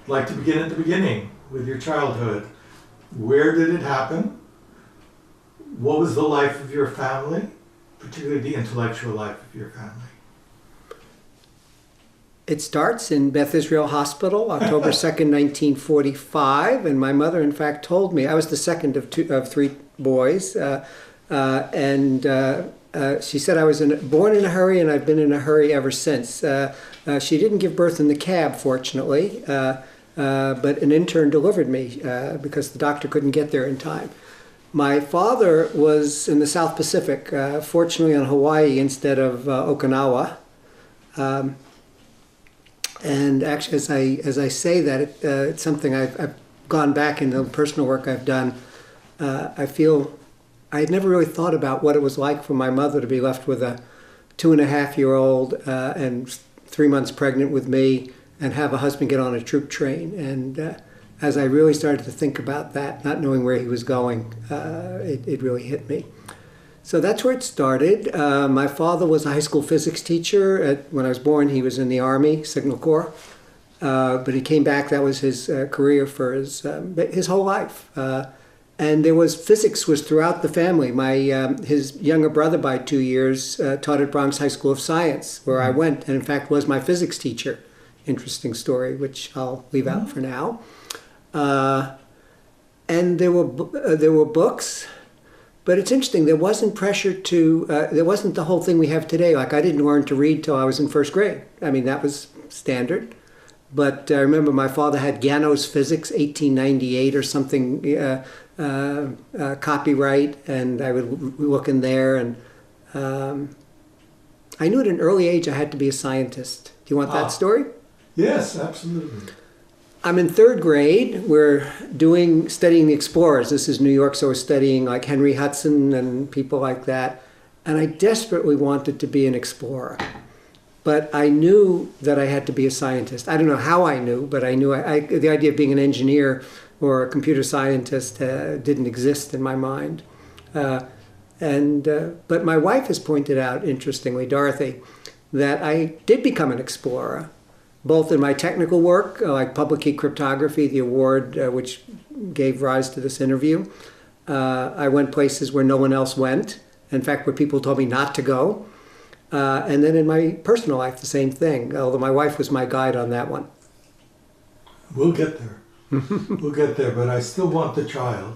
like to begin at the beginning with your childhood. Where did it happen? What was the life of your family, particularly the intellectual life of your family? It starts in Beth Israel Hospital, October 2nd, 1945, and my mother, in fact, told me, I was the second of three boys, she said I was born in a hurry, and I've been in a hurry ever since. She didn't give birth in the cab, fortunately, but an intern delivered me because the doctor couldn't get there in time. My father was in the South Pacific, fortunately on Hawaii instead of Okinawa. And actually, as I say that, it's something I've gone back in the personal work I've done. I feel I had never really thought about what it was like for my mother to be left with a 2.5-year-old and 3 months pregnant with me, and have a husband get on a troop train. And as I really started to think about that, not knowing where he was going, it really hit me. So that's where it started. My father was a high school physics teacher. When I was born, he was in the Army, Signal Corps. But he came back. That was his career for his whole life. And physics was throughout the family. His younger brother by 2 years taught at Bronx High School of Science, where I went, and in fact was my physics teacher. Interesting story, which I'll leave out for now. And there were books. But it's interesting, there wasn't pressure there wasn't the whole thing we have today. Like, I didn't learn to read till I was in first grade. I mean, that was standard. But I remember my father had Gano's Physics, 1898 or something, copyright, and I would look in there, and I knew at an early age I had to be a scientist. Do you want that story? Yes, absolutely. I'm in third grade. We're studying the explorers. This is New York, so we're studying like Henry Hudson and people like that. And I desperately wanted to be an explorer. But I knew that I had to be a scientist. I don't know how I knew, but I knew the idea of being an engineer or a computer scientist didn't exist in my mind. But my wife has pointed out, interestingly, Dorothy, that I did become an explorer, both in my technical work, like public key cryptography, the award which gave rise to this interview. I went places where no one else went, in fact, where people told me not to go. And then in my personal life, the same thing, although my wife was my guide on that one. We'll get there. We'll get there, but I still want the child.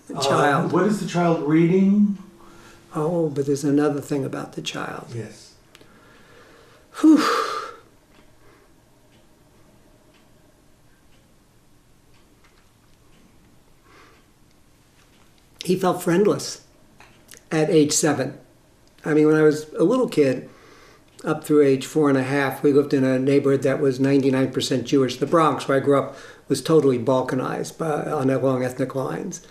What is the child reading? Oh, but there's another thing about the child. Yes. Whew. He felt friendless at age 7. I mean, when I was a little kid, up through age 4.5, we lived in a neighborhood that was 99% Jewish. The Bronx, where I grew up, was totally balkanized along ethnic lines.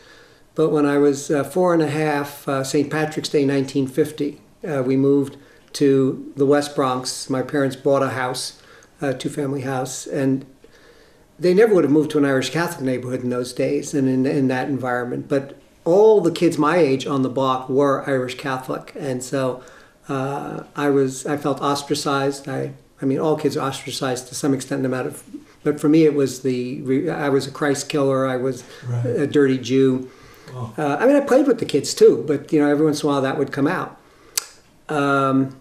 But when I was 4.5, St. Patrick's Day, 1950, we moved to the West Bronx. My parents bought a house, a two-family house, and they never would have moved to an Irish Catholic neighborhood in those days and in that environment. But all the kids my age on the block were Irish Catholic, and so I felt ostracized. I mean, all kids are ostracized to some extent, no matter. But for me, it was I was a Christ killer. I was a dirty Jew. Oh. I mean, I played with the kids too, but every once in a while that would come out. But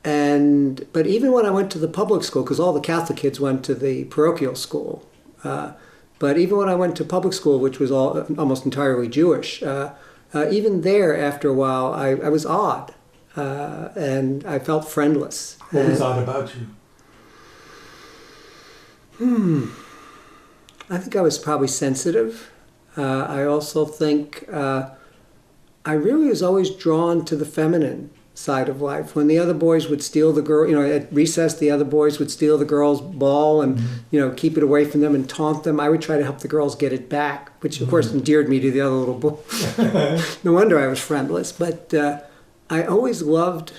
even when I went to the public school, because all the Catholic kids went to the parochial school. But even when I went to public school, which was almost entirely Jewish, even there, after a while, I was odd, and I felt friendless. What was odd about you? I think I was probably sensitive. I also think I really was always drawn to the feminine side of life. When the other boys would steal the girl, at recess, the other boys would steal the girls' ball and, keep it away from them and taunt them. I would try to help the girls get it back, which of course endeared me to the other little boys. No wonder I was friendless. But I always loved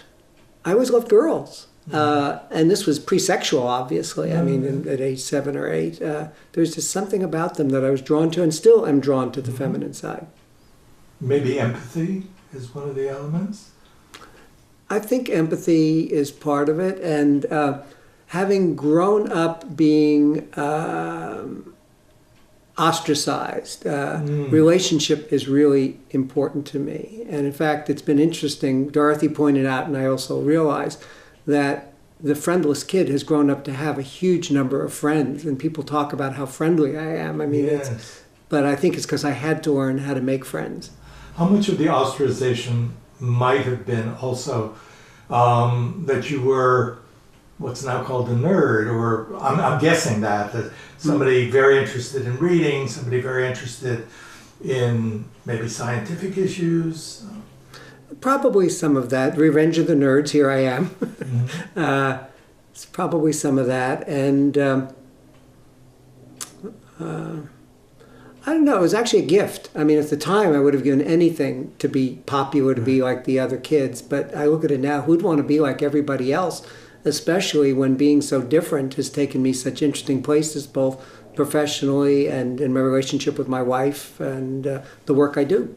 girls. And this was pre-sexual, obviously. I mean, at age 7 or 8, there's just something about them that I was drawn to, and still am drawn to the feminine side. Maybe empathy is one of the elements? I think empathy is part of it, and having grown up being ostracized, relationship is really important to me. And in fact, it's been interesting. Dorothy pointed out, and I also realized, that the friendless kid has grown up to have a huge number of friends, and people talk about how friendly I am. I mean, but I think it's because I had to learn how to make friends. How much of the ostracization might have been also that you were what's now called a nerd, or I'm guessing that somebody very interested in reading, somebody very interested in maybe scientific issues? Probably some of that. Revenge of the Nerds, here I am. Mm-hmm. It's probably some of that. And I don't know, it was actually a gift. I mean, at the time, I would have given anything to be popular, to be like the other kids. But I look at it now, who'd want to be like everybody else? Especially when being so different has taken me such interesting places, both professionally and in my relationship with my wife and the work I do.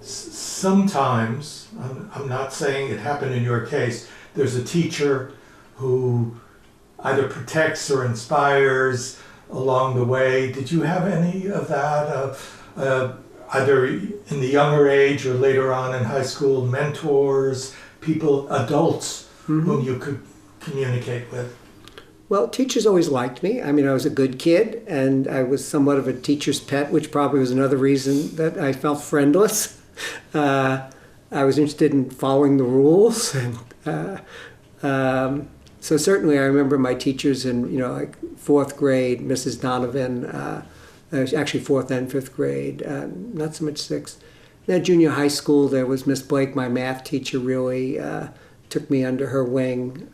Sometimes, I'm not saying it happened in your case, there's a teacher who either protects or inspires along the way. Did you have any of that, either in the younger age or later on in high school, mentors, people, adults, whom you could communicate with? Well, teachers always liked me. I mean, I was a good kid, and I was somewhat of a teacher's pet, which probably was another reason that I felt friendless. I was interested in following the rules, and so certainly I remember my teachers in, like fourth grade, Mrs. Donovan, actually fourth and fifth grade, not so much sixth. Then junior high school, there was Miss Blake, my math teacher, really took me under her wing.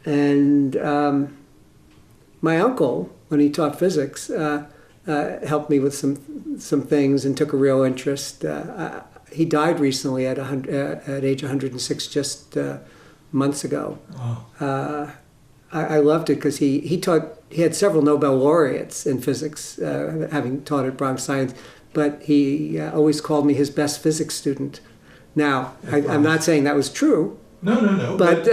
And my uncle, when he taught physics, helped me with some things and took a real interest. He died recently at age 106, just months ago. Wow. I loved it because he had several Nobel laureates in physics, having taught at Bronx Science, but he always called me his best physics student. Now, I'm not saying that was true. No. But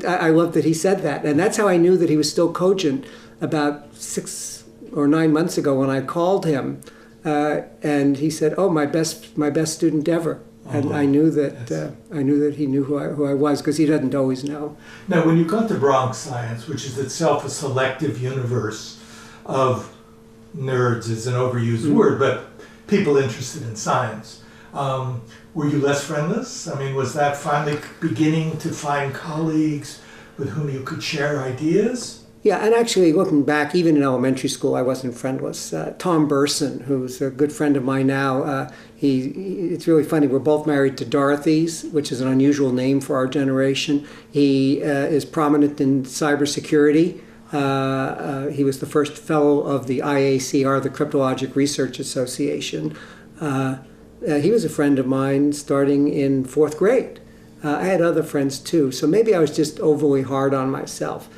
I love that he said that, and that's how I knew that he was still cogent. About 6 or 9 months ago, when I called him, and he said, "Oh, my best student ever," and I knew that he knew who I was, because he doesn't always know. Now, when you got to Bronx Science, which is itself a selective universe of nerds, is an overused word, but people interested in science. Were you less friendless? I mean, was that finally beginning to find colleagues with whom you could share ideas? Yeah, and actually, looking back, even in elementary school, I wasn't friendless. Tom Burson, who's a good friend of mine now, it's really funny. We're both married to Dorothys, which is an unusual name for our generation. He is prominent in cybersecurity. He was the first fellow of the IACR, the Cryptologic Research Association. He was a friend of mine starting in fourth grade. I had other friends too, so maybe I was just overly hard on myself.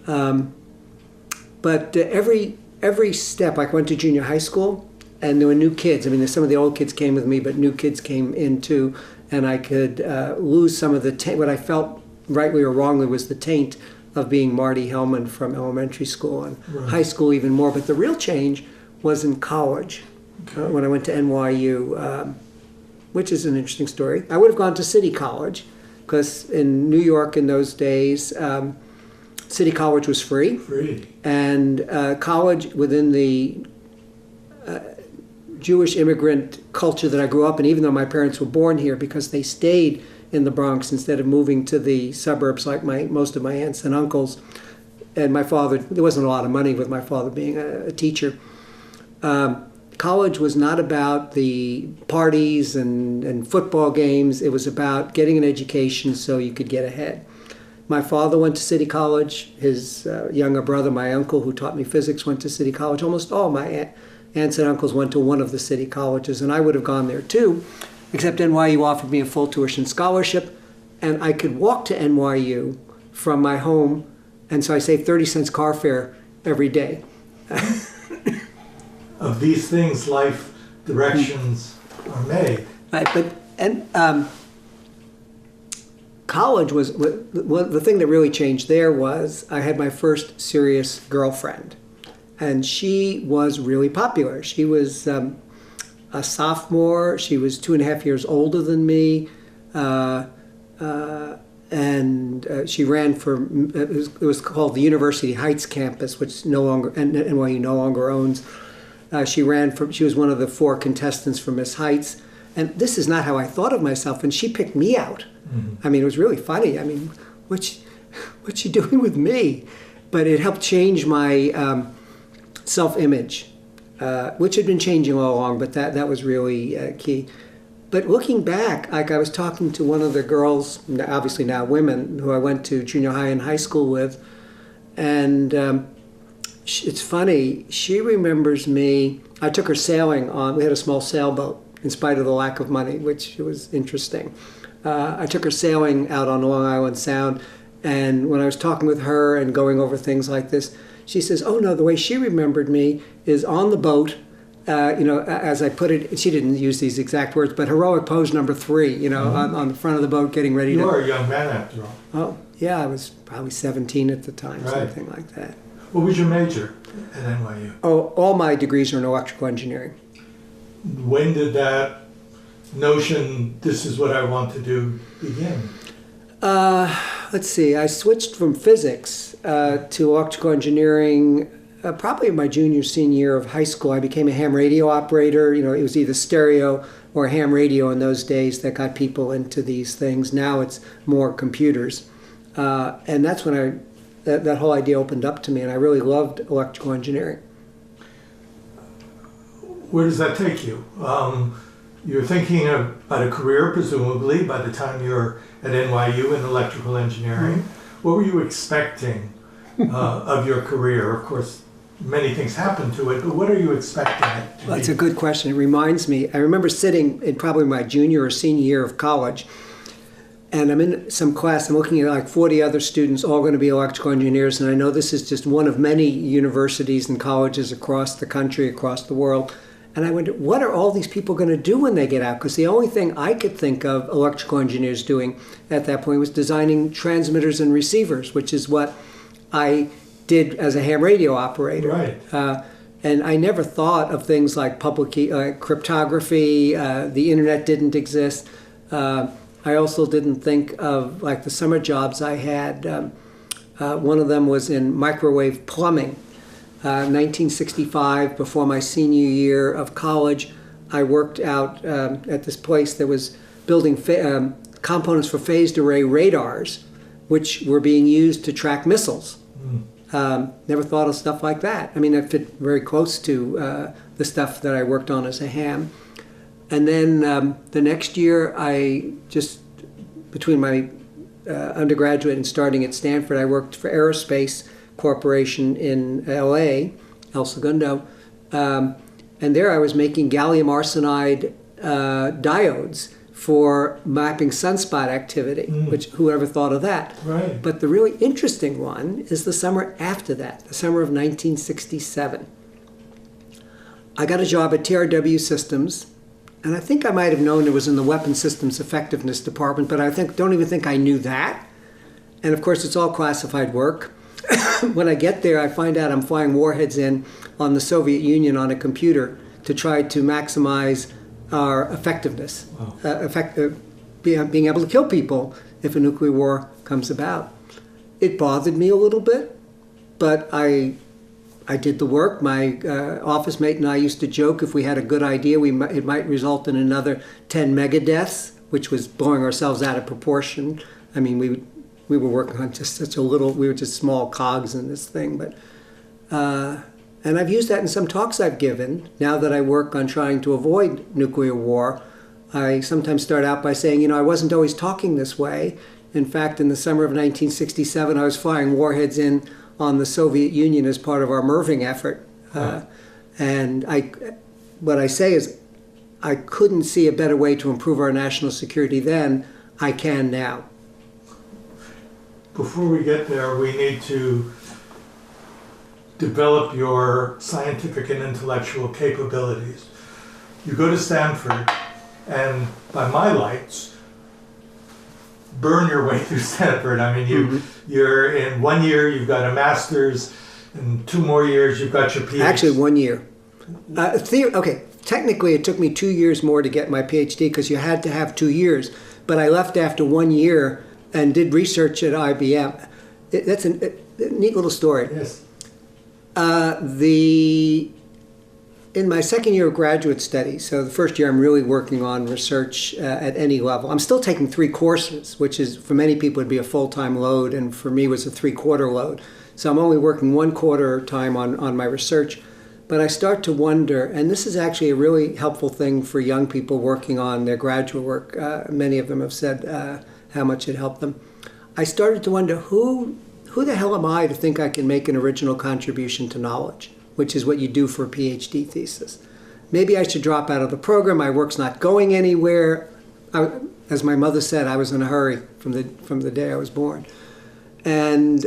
But every step, like I went to junior high school, and there were new kids. I mean, some of the old kids came with me, but new kids came in too, and I could lose some of the what I felt, rightly or wrongly, was the taint of being Marty Hellman from elementary school, and high school even more. But the real change was in college. When I went to NYU, which is an interesting story. I would have gone to City College, because in New York in those days, City College was free. And college within the Jewish immigrant culture that I grew up in, even though my parents were born here, because they stayed in the Bronx instead of moving to the suburbs like most of my aunts and uncles. And my father, there wasn't a lot of money with my father being a teacher. College was not about the parties and football games. It was about getting an education so you could get ahead. My father went to City College. His younger brother, my uncle, who taught me physics, went to City College. Almost all my aunts and uncles went to one of the city colleges, and I would have gone there too, except NYU offered me a full tuition scholarship, and I could walk to NYU from my home, and so I saved 30 cents car fare every day. Of these things, life directions are made. Right, college was the thing that really changed there was I had my first serious girlfriend, and she was really popular. She was a sophomore. She was 2.5 years older than me, and she ran for it was called the University Heights campus, which NYU no longer owns. She was one of the 4 contestants for Miss Heights. And this is not how I thought of myself, and she picked me out. Mm-hmm. I mean, it was really funny. I mean, what's she doing with me? But it helped change my self-image, which had been changing all along, but that was really key. But looking back, like I was talking to one of the girls, obviously now women, who I went to junior high and high school with, and it's funny, she remembers me. I took her sailing we had a small sailboat in spite of the lack of money, which was interesting. I took her sailing out on Long Island Sound, and when I was talking with her and going over things like this, she says, oh no, the way she remembered me is on the boat, as I put it, she didn't use these exact words, but heroic pose number 3, on the front of the boat getting ready to... You were a young man after all. Oh, yeah, I was probably 17 at the time, right. Something like that. What was your major at NYU? Oh, all my degrees are in electrical engineering. When did that notion, this is what I want to do, begin? Let's see, I switched from physics to electrical engineering probably in my senior year of high school. I became a ham radio operator. It was either stereo or ham radio in those days that got people into these things. Now it's more computers. And that's when that whole idea opened up to me, and I really loved electrical engineering. Where does that take you? You're thinking about a career, presumably, by the time you're at NYU in electrical engineering. Mm-hmm. What were you expecting of your career? Of course, many things happen to it, but what are you expecting it to be? That's a good question. It reminds me, I remember sitting in probably my junior or senior year of college, and I'm in some class, I'm looking at like 40 other students, all going to be electrical engineers, and I know this is just one of many universities and colleges across the country, across the world. And I wondered, what are all these people going to do when they get out? Because the only thing I could think of electrical engineers doing at that point was designing transmitters and receivers, which is what I did as a ham radio operator. Right. And I never thought of things like cryptography. The internet didn't exist. I also didn't think of like the summer jobs I had. One of them was in microwave plumbing. 1965, before my senior year of college, I worked out at this place that was building components for phased array radars, which were being used to track missiles. Never thought of stuff like that. I mean, it fit very close to the stuff that I worked on as a ham. And then the next year, between my undergraduate and starting at Stanford, I worked for Aerospace Corporation in LA, El Segundo, and there I was making gallium arsenide diodes for mapping sunspot activity, which whoever thought of that? Right. But the really interesting one is the summer after that, the summer of 1967. I got a job at TRW Systems, and I think I might have known it was in the Weapons Systems Effectiveness Department, but don't even think I knew that. And of course, it's all classified work. When I get there, I find out I'm flying warheads in on the Soviet Union on a computer to try to maximize our effectiveness, being able to kill people if a nuclear war comes about. It bothered me a little bit, but I did the work. My office mate and I used to joke if we had a good idea, it might result in another 10 megadeaths, which was blowing ourselves out of proportion. I mean, we were working on just we were just small cogs in this thing, but and I've used that in some talks I've given. Now that I work on trying to avoid nuclear war, I sometimes start out by saying, I wasn't always talking this way. In fact, in the summer of 1967, I was flying warheads in on the Soviet Union as part of our MIRVing effort. And what I say is, I couldn't see a better way to improve our national security then. I can now. Before we get there, we need to develop your scientific and intellectual capabilities. You go to Stanford, and by my lights, burn your way through Stanford. I mean, you're in 1 year, you've got a master's, in 2 more years, you've got your PhD. Actually, 1 year. Okay, technically it took me 2 years more to get my PhD because you had to have 2 years. But I left after 1 year and did research at IBM. That's a neat little story. Yes. In my second year of graduate studies, so the first year I'm really working on research at any level. I'm still taking 3 courses, which is for many people would be a full-time load, and for me was a 3-quarter load. So I'm only working 1/4 time on my research. But I start to wonder, and this is actually a really helpful thing for young people working on their graduate work. Many of them have said how much it helped them. I started to wonder, who the hell am I to think I can make an original contribution to knowledge, which is what you do for a PhD thesis. Maybe I should drop out of the program. My work's not going anywhere. As my mother said, I was in a hurry from the day I was born. And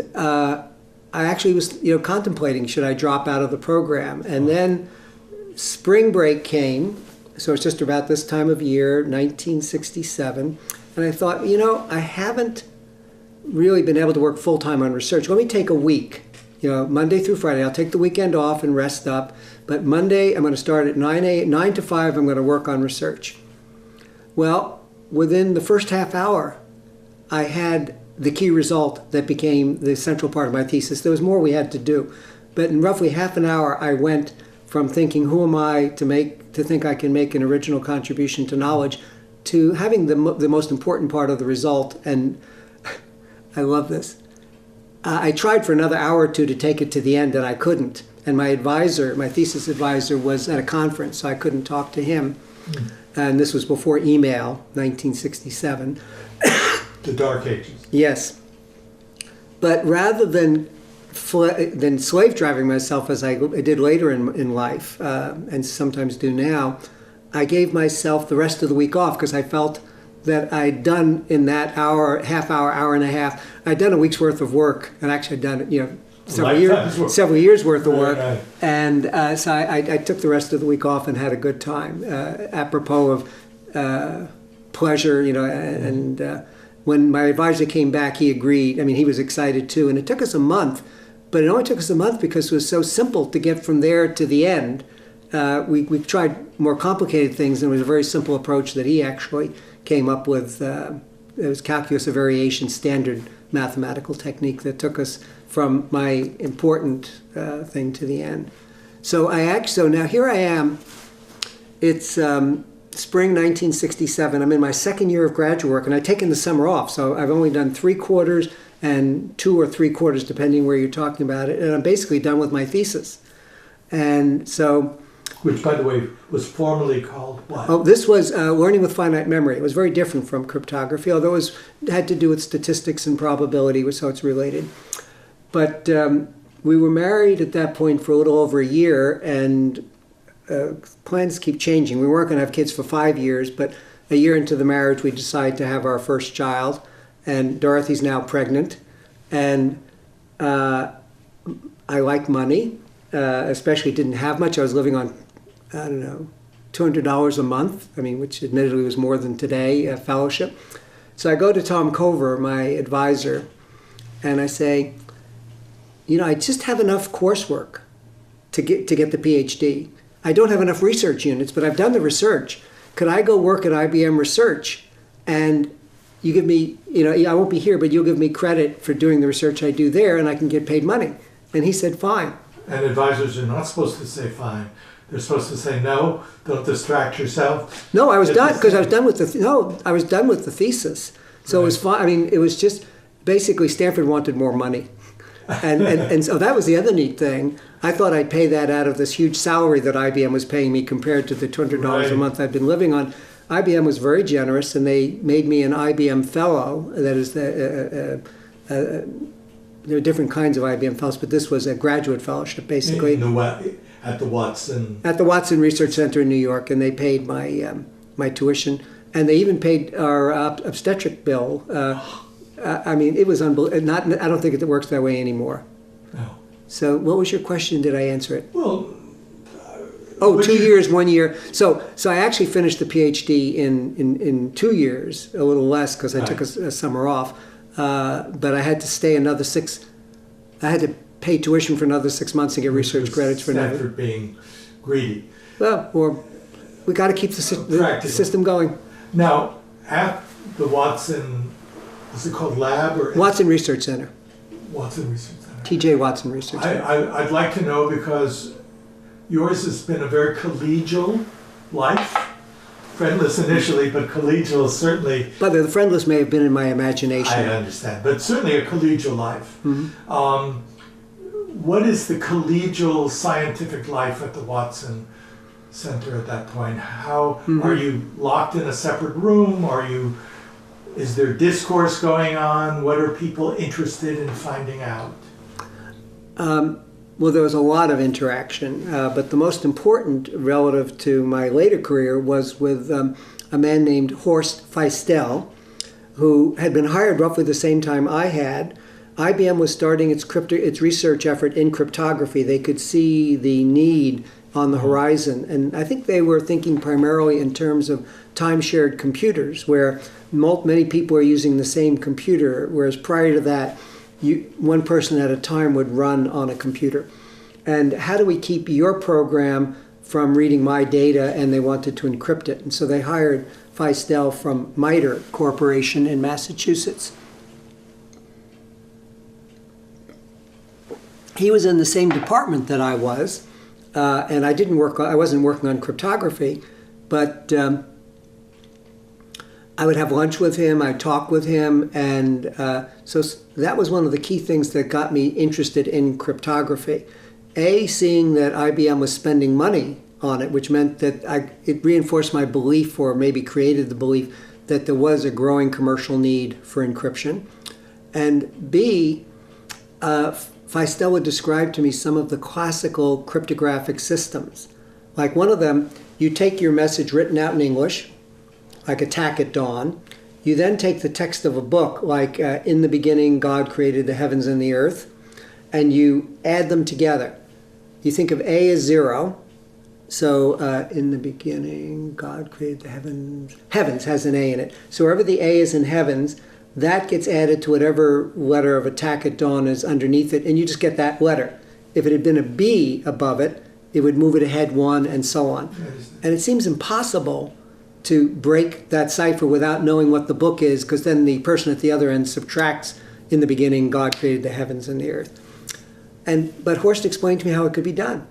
I actually was contemplating, should I drop out of the program? And then spring break came, so it's just about this time of year, 1967, and I thought, I haven't really been able to work full-time on research. Let me take a week, Monday through Friday. I'll take the weekend off and rest up, but Monday I'm going to start at 9 to 5, I'm going to work on research. Well, within the first half hour, I had the key result that became the central part of my thesis. There was more we had to do, but in roughly half an hour, I went from thinking, who am I to think I can make an original contribution to knowledge, to having the most important part of the result. And I love this. I tried for another hour or two to take it to the end, and I couldn't. And my thesis advisor, was at a conference, so I couldn't talk to him. And this was before email, 1967. The Dark Ages. Yes. But rather than slave driving myself as I did later in life, and sometimes do now, I gave myself the rest of the week off because I felt that I'd done in that half hour and a half, I'd done a week's worth of work, and actually I'd done several years worth of work. Right. And so I took the rest of the week off and had a good time, apropos of pleasure, and when my advisor came back, he agreed. I mean, he was excited too. And it took us a month, but it only took us a month because it was so simple to get from there to the end. We tried more complicated things, and it was a very simple approach that he actually came up with. It was calculus of variation, standard mathematical technique that took us from my important thing to the end. So now here I am. It's spring 1967. I'm in my second year of graduate work, and I've taken the summer off. So I've only done 3 quarters and 2 or 3 quarters, depending where you're talking about it. And I'm basically done with my thesis. And so... Which, by the way, was formerly called what? Oh, this was Learning with Finite Memory. It was very different from cryptography, although it had to do with statistics and probability, so it's related. But we were married at that point for a little over a year, and plans keep changing. We weren't going to have kids for 5 years, but a year into the marriage, we decided to have our first child, and Dorothy's now pregnant. And I like money, especially didn't have much. I was living on, $200 a month, which admittedly was more than today, a fellowship. So I go to Tom Cover, my advisor, and I say, I just have enough coursework to get the PhD. I don't have enough research units, but I've done the research. Could I go work at IBM Research, and you give me, I won't be here, but you'll give me credit for doing the research I do there, and I can get paid money. And he said, fine. And advisors are not supposed to say fine. They're supposed to say no, don't distract yourself. No, I was done, because I was done with I was done with the thesis. So right. It was fine. It was just, basically Stanford wanted more money. And so that was the other neat thing. I thought I'd pay that out of this huge salary that IBM was paying me compared to the $200 right. a month I'd been living on. IBM was very generous, and they made me an IBM fellow. That is, there are different kinds of IBM fellows, but this was a graduate fellowship, basically. At the Watson? At the Watson Research Center in New York, and they paid my tuition. And they even paid our obstetric bill. It was unbelievable. I don't think it works that way anymore. No. So what was your question? Did I answer it? Well, Oh, What 2 you- years, 1 year. So I actually finished the PhD in 2 years, a little less because I took a summer off. But I had to stay another 6. I had to pay tuition for another 6 months and get research credits for another. Stanford being greedy. Well, or we got to keep the system going. Now, at the Watson, is it called lab or Watson Research Center, Watson Research Center? T.J. Watson Research Center. I'd like to know, because yours has been a very collegial life, friendless initially, but collegial certainly. But the friendless may have been in my imagination. I understand, but certainly a collegial life. Mm-hmm. What is the collegial scientific life at the Watson Center at that point? How are you locked in a separate room? Is there discourse going on? What are people interested in finding out? Well, there was a lot of interaction, but the most important relative to my later career was with a man named Horst Feistel, who had been hired roughly the same time I had. IBM was starting its research effort in cryptography. They could see the need on the horizon, and I think they were thinking primarily in terms of time-shared computers, where many people are using the same computer, whereas prior to that, one person at a time would run on a computer. And how do we keep your program from reading my data? And they wanted to encrypt it. And so they hired Feistel from MITRE Corporation in Massachusetts. He was in the same department that I was, and I wasn't working on cryptography, but I would have lunch with him, I'd talk with him, and so that was one of the key things that got me interested in cryptography. Seeing that IBM was spending money on it, which meant that it reinforced my belief, or maybe created the belief, that there was a growing commercial need for encryption. And B, Feistel would describe to me some of the classical cryptographic systems. Like one of them, you take your message written out in English, like Attack at Dawn. You then take the text of a book, like In the beginning, God created the heavens and the earth, and you add them together. You think of A as 0. So in the beginning, God created the heavens. Heavens has an A in it. So wherever the A is in heavens, that gets added to whatever letter of Attack at Dawn is underneath it, and you just get that letter. If it had been a B above it, it would move it ahead 1, and so on. And it seems impossible to break that cipher without knowing what the book is, because then the person at the other end subtracts, in the beginning, God created the heavens and the earth. But Horst explained to me how it could be done.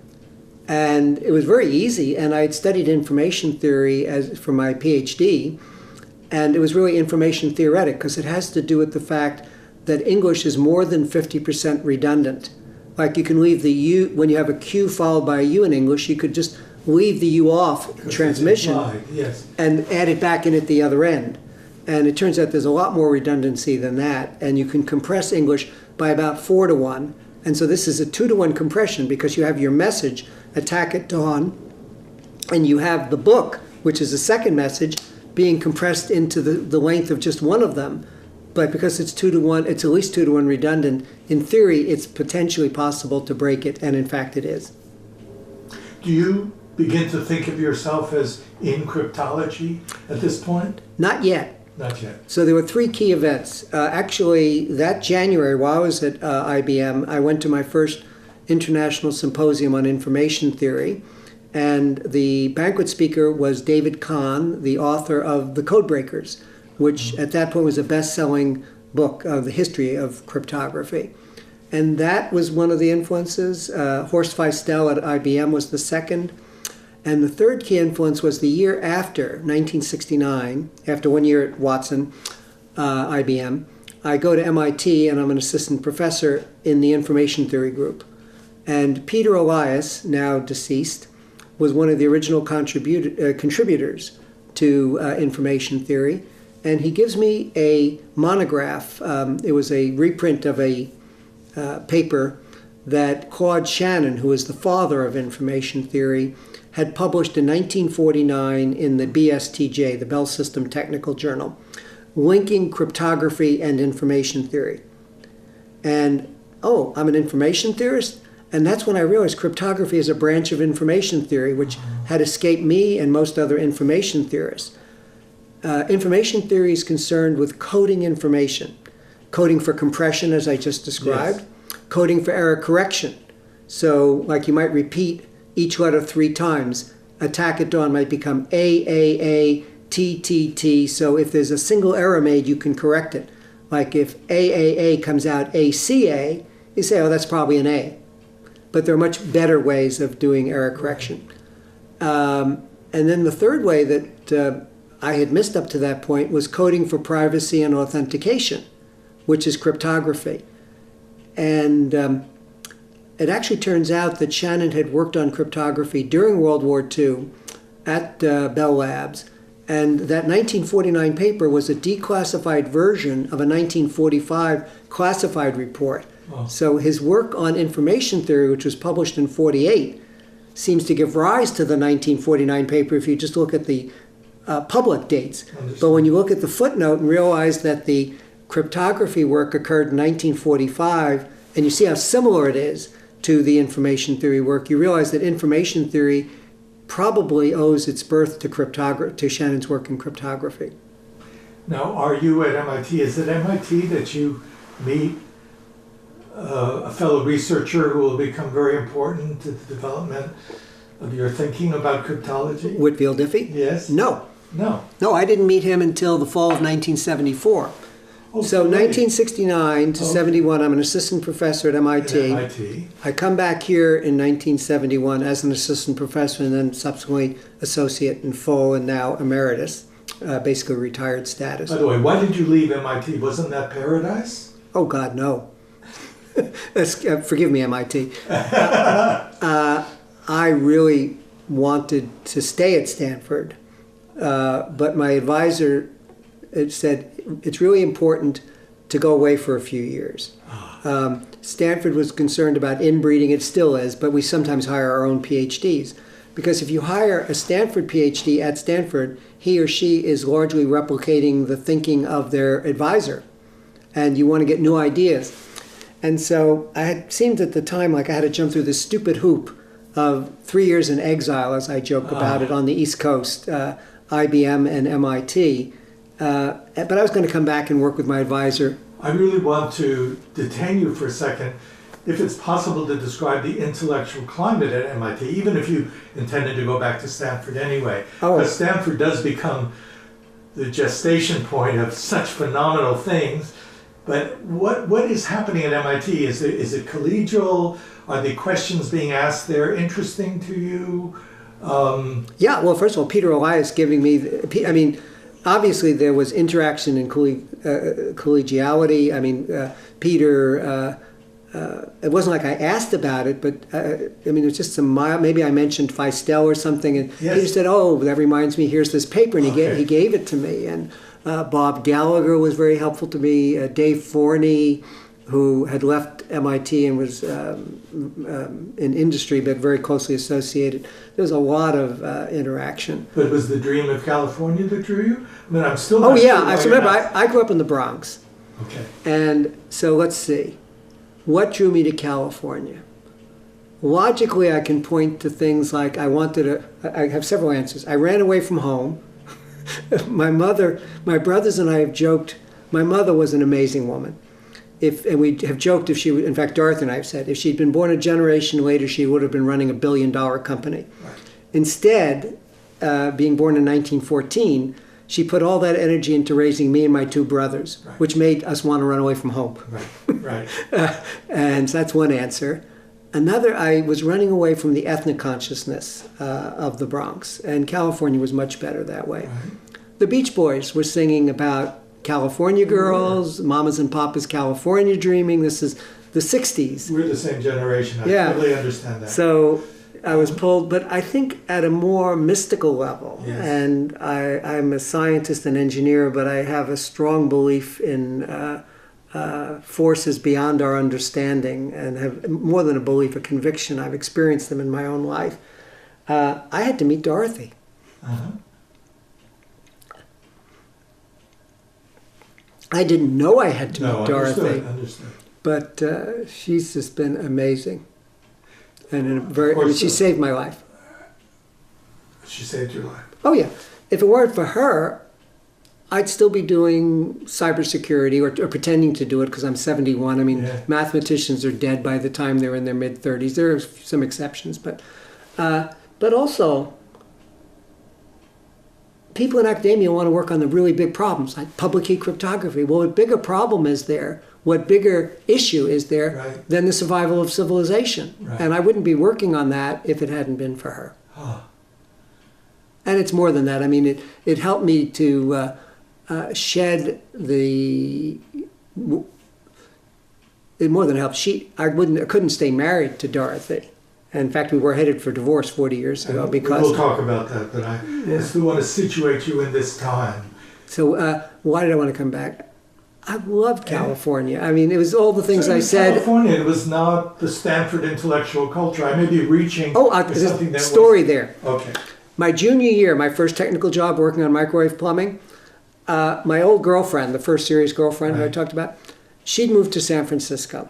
And it was very easy, and I had studied information theory for my PhD, and it was really information theoretic, because it has to do with the fact that English is more than 50% redundant. Like you can leave the U, when you have a Q followed by a U in English, you could just leave the U off transmission and add it back in at the other end. And it turns out there's a lot more redundancy than that, and you can compress English by about 4 to 1. And so this is a 2 to 1 compression, because you have your message, Attack at Dawn, and you have the book, which is the second message, being compressed into the length of just one of them. But because it's 2 to 1, it's at least 2 to 1 redundant. In theory, it's potentially possible to break it, and in fact it is. Do you begin to think of yourself as in cryptology at this point? Not yet. Not yet. So there were 3 key events. Actually, that January, while I was at IBM, I went to my first international symposium on information theory. And the banquet speaker was David Kahn, the author of The Codebreakers, which at that point was a best-selling book of the history of cryptography. And that was one of the influences. Horst Feistel at IBM was the second. And the third key influence was the year after, 1969, after 1 year at Watson, IBM, I go to MIT and I'm an assistant professor in the information theory group. And Peter Elias, now deceased, was one of the original contributors to information theory. And he gives me a monograph. It was a reprint of a paper that Claude Shannon, who is the father of information theory, had published in 1949 in the BSTJ, the Bell System Technical Journal, linking cryptography and information theory. And, oh, I'm an information theorist? And that's when I realized cryptography is a branch of information theory, which had escaped me and most other information theorists. Information theory is concerned with coding information. Coding for compression, as I just described. Yes. Coding for error correction. So, like you might repeat each letter 3 times. Attack at dawn might become AAA, TTT. So if there's a single error made, you can correct it. Like if AAA comes out ACA, you say, oh, that's probably an A. But there are much better ways of doing error correction. And then the third way that I had missed up to that point was coding for privacy and authentication, which is cryptography. And it actually turns out that Shannon had worked on cryptography during World War II at Bell Labs. And that 1949 paper was a declassified version of a 1945 classified report. Oh. So his work on information theory, which was published in 48, seems to give rise to the 1949 paper if you just look at the public dates. But when you look at the footnote and realize that the cryptography work occurred in 1945, and you see how similar it is to the information theory work, you realize that information theory probably owes its birth to Shannon's work in cryptography. Now, are you at MIT? Is it MIT that you meet a fellow researcher who will become very important to the development of your thinking about cryptology? Whitfield Diffie? Yes. No. No. No, I didn't meet him until the fall of 1974. Oh, so 1969 to 71, I'm an assistant professor at MIT. At MIT. I come back here in 1971 as an assistant professor and then subsequently associate in full and now emeritus, basically retired status. By the way, why did you leave MIT? Wasn't that paradise? Oh, God, no. Forgive me, MIT. I really wanted to stay at Stanford, but my advisor said it's really important to go away for a few years. Stanford was concerned about inbreeding, it still is, but we sometimes hire our own PhDs. Because if you hire a Stanford PhD at Stanford, he or she is largely replicating the thinking of their advisor, and you want to get new ideas. And so it seemed at the time like I had to jump through this stupid hoop of 3 years in exile, as I joke about it, on the East Coast, IBM and MIT. But I was going to come back and work with my advisor. I really want to detain you for a second. If it's possible to describe the intellectual climate at MIT, even if you intended to go back to Stanford anyway. Because Stanford does become the gestation point of such phenomenal things. But what is happening at MIT? Is it collegial? Are the questions being asked there interesting to you? Yeah, well, first of all, Peter Elias giving me, obviously there was interaction and collegiality. Peter, it wasn't like I asked about it, but it was just some mild, maybe I mentioned Feistel or something, and yes. Peter said, oh, that reminds me, here's this paper, and he gave it to me. And Bob Gallagher was very helpful to me. Dave Forney, who had left MIT and was in industry, but very closely associated. There was a lot of interaction. But was the dream of California that drew you? I'm still. Oh yeah, I remember. I grew up in the Bronx. Okay. And so let's see, what drew me to California? Logically, I can point to things like I have several answers. I ran away from home. My brothers and I have joked. My mother was an amazing woman. And we have joked in fact, Dorothy and I have said, if she'd been born a generation later, she would have been running a $1 billion company. Right. Instead, being born in 1914, she put all that energy into raising me and my 2 brothers, right. Which made us want to run away from home. Right, right. And so that's one answer. Another, I was running away from the ethnic consciousness of the Bronx, and California was much better that way. Right. The Beach Boys were singing about California girls, mamas and papas California dreaming. This is the 60s. We're the same generation. I totally understand that. So I was pulled, but I think at a more mystical level. Yes. And I'm a scientist and engineer, but I have a strong belief in forces beyond our understanding, and have more than a belief, a conviction. I've experienced them in my own life. I had to meet Dorothy. Uh-huh. I didn't know I had to meet Dorothy. Understood. But she's just been amazing. And in a very, I mean, she saved my life. She saved your life. Oh yeah. If it weren't for her, I'd still be doing cybersecurity or pretending to do it because I'm 71. I mean, mathematicians are dead by the time they're in their mid-30s. There are some exceptions, but also people in academia want to work on the really big problems, like public key cryptography. Well, what bigger problem is there? What bigger issue is there than the survival of civilization? Right. And I wouldn't be working on that if it hadn't been for her. And it's more than that. I mean, it helped me to shed the. It more than helped. I couldn't stay married to Dorothy. In fact, we were headed for divorce 40 years ago because. We'll talk about that, but I still want to situate you in this time. So why did I want to come back? I loved California. I mean, it was all the things I said. California, it was not the Stanford intellectual culture. I may be reaching. There's a story there. Okay. My junior year, my first technical job working on microwave plumbing, my old girlfriend, the first serious girlfriend who I talked about, she'd moved to San Francisco.